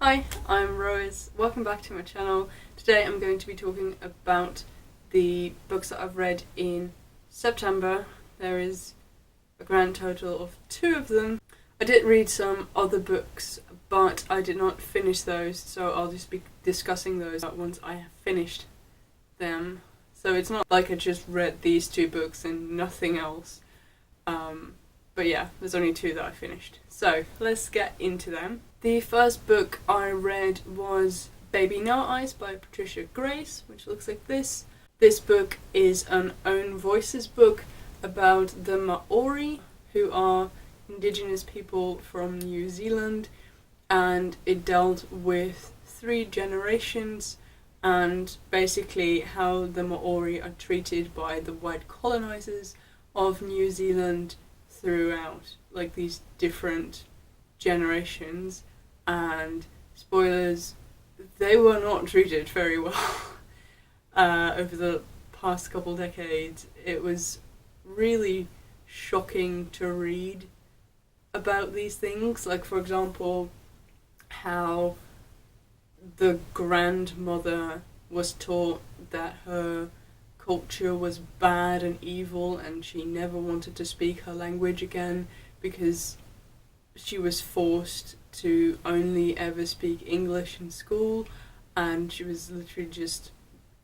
Hi, I'm Rose. Welcome back to my channel. Today I'm going to be talking about the books that I've read in September. There is a grand total of 2 of them. I did read some other books, but I did not finish those, so I'll just be discussing those once I have finished them. So it's not like I just read these 2 books and nothing else. But yeah, there's only 2 that I finished. So let's get into them. The first book I read was Baby No Eyes by Patricia Grace, which looks like this. This book is an own voices book about the Maori, who are indigenous people from New Zealand, and it dealt with 3 generations and basically how the Maori are treated by the white colonizers of New Zealand throughout like these different generations. And spoilers, they were not treated very well over the past couple decades. It was really shocking to read about these things, like for example how the grandmother was taught that her culture was bad and evil and she never wanted to speak her language again because she was forced to only ever speak English in school, and she was literally just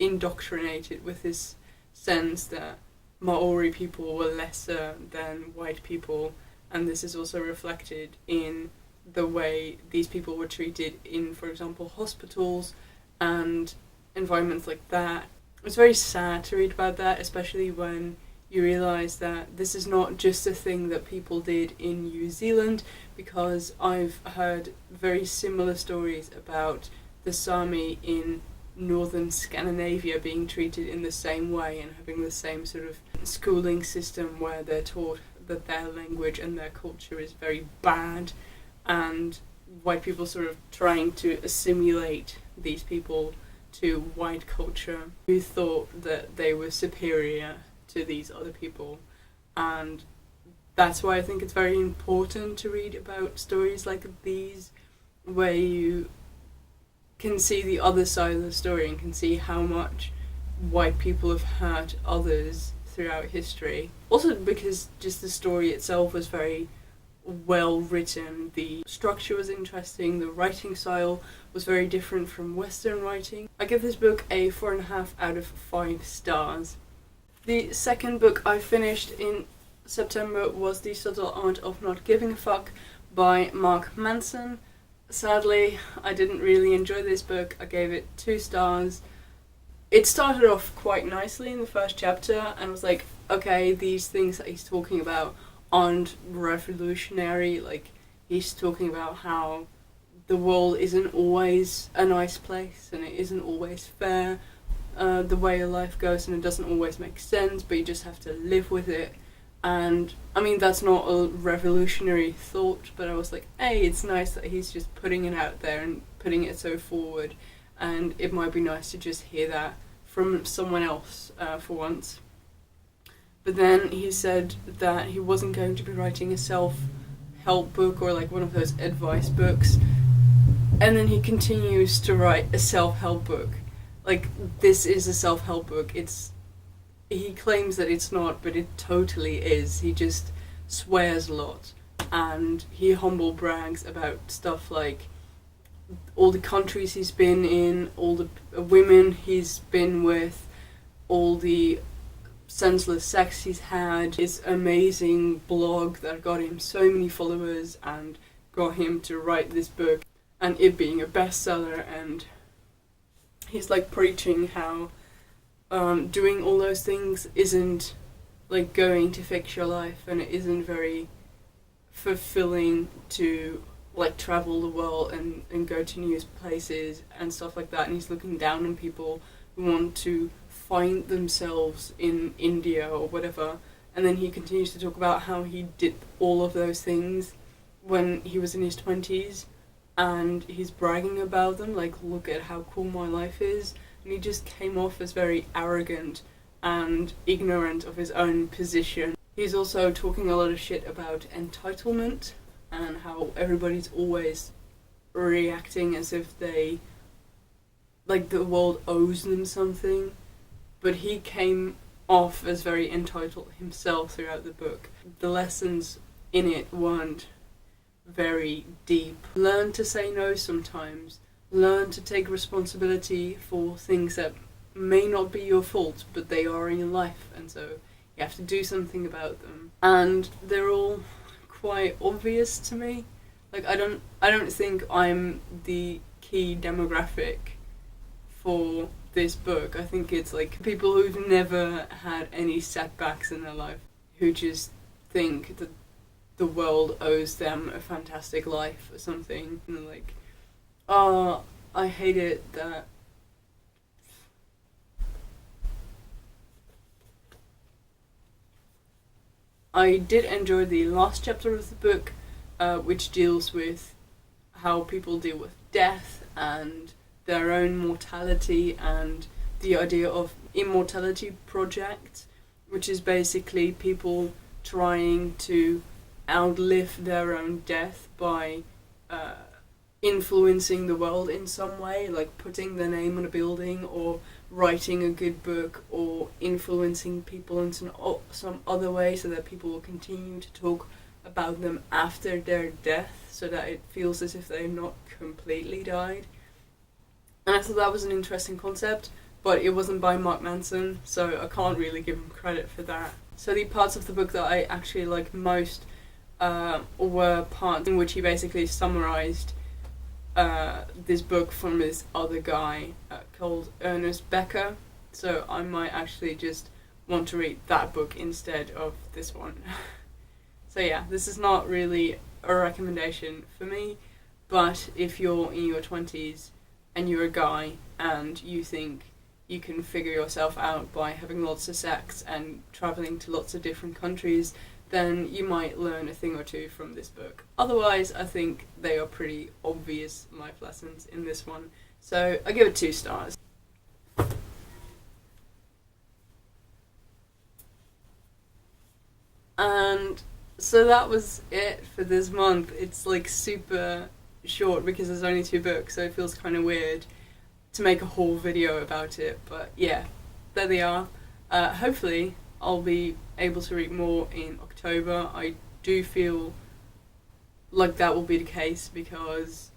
indoctrinated with this sense that Maori people were lesser than white people, and this is also reflected in the way these people were treated in, for example, hospitals and environments like that. It's very sad to read about that, especially when you realise that this is not just a thing that people did in New Zealand, because I've heard very similar stories about the Sami in northern Scandinavia being treated in the same way and having the same sort of schooling system where they're taught that their language and their culture is very bad, and white people sort of trying to assimilate these people to white culture, who thought that they were superior to these other people. And that's why I think it's very important to read about stories like these, where you can see the other side of the story and can see how much white people have hurt others throughout history. Also because just the story itself was very well written, the structure was interesting, the writing style was very different from Western writing. I give this book a 4.5 out of 5 stars. The second book I finished in September was The Subtle Art of Not Giving a Fuck by Mark Manson. Sadly, I didn't really enjoy this book. I gave it 2 stars. It started off quite nicely in the first chapter and was like, okay, these things that he's talking about aren't revolutionary. Like, he's talking about how the world isn't always a nice place and it isn't always fair, the way your life goes, and it doesn't always make sense, but you just have to live with it. And I mean, that's not a revolutionary thought, but I was like, hey, it's nice that he's just putting it out there and putting it so forward, and it might be nice to just hear that from someone else for once. But then he said that he wasn't going to be writing a self-help book or like one of those advice books, and then he continues to write a self-help book. Like, this is a self-help book. He claims that it's not, but it totally is. He just swears a lot, and he humble brags about stuff like all the countries he's been in, all the women he's been with, all the senseless sex he's had, his amazing blog that got him so many followers and got him to write this book, and it being a bestseller. And he's like preaching how doing all those things isn't like going to fix your life, and it isn't very fulfilling to like travel the world and go to new places and stuff like that. And he's looking down on people who want to find themselves in India or whatever. And then he continues to talk about how he did all of those things when he was in his 20s, and he's bragging about them, like, look at how cool my life is. And he just came off as very arrogant and ignorant of his own position. He's also talking a lot of shit about entitlement and how everybody's always reacting as if they, like, the world owes them something, but he came off as very entitled himself throughout the book. The lessons in it weren't very deep. Learn to say no sometimes. Learn to take responsibility for things that may not be your fault, but they are in your life, and so you have to do something about them. And they're all quite obvious to me. Like, I don't think I'm the key demographic for this book. I think it's like people who've never had any setbacks in their life, who just think that the world owes them a fantastic life or something, and they're like, oh, I hate it that I did enjoy the last chapter of the book, which deals with how people deal with death and their own mortality, and the idea of Immortality Project, which is basically people trying to outlive their own death by influencing the world in some way, like putting their name on a building or writing a good book or influencing people in some other way so that people will continue to talk about them after their death, so that it feels as if they've not completely died. And I thought that was an interesting concept, but it wasn't by Mark Manson, so I can't really give him credit for that. So the parts of the book that I actually liked most were parts in which he basically summarized this book from this other guy called Ernest Becker. So I might actually just want to read that book instead of this one. So yeah, this is not really a recommendation for me, but if you're in your 20s and you're a guy and you think you can figure yourself out by having lots of sex and traveling to lots of different countries, then you might learn a thing or two from this book. Otherwise, I think they are pretty obvious life lessons in this one. So I give it 2 stars. And so that was it for this month. It's like super short because there's only 2 books, so it feels kind of weird to make a whole video about it. But yeah, there they are. Hopefully I'll be able to read more in October. I do feel like that will be the case because,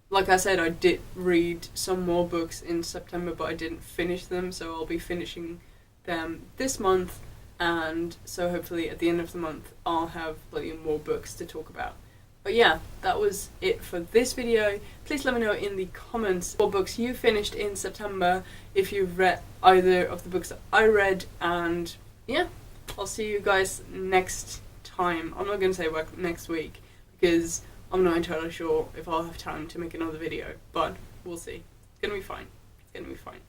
like I said, I did read some more books in September, but I didn't finish them, so I'll be finishing them this month, and so hopefully at the end of the month I'll have plenty more books to talk about. But yeah, that was it for this video. Please let me know in the comments what books you finished in September, if you've read either of the books that I read, and yeah, I'll see you guys next time. I'm not going to say next week because I'm not entirely sure if I'll have time to make another video, but we'll see. It's going to be fine. It's going to be fine.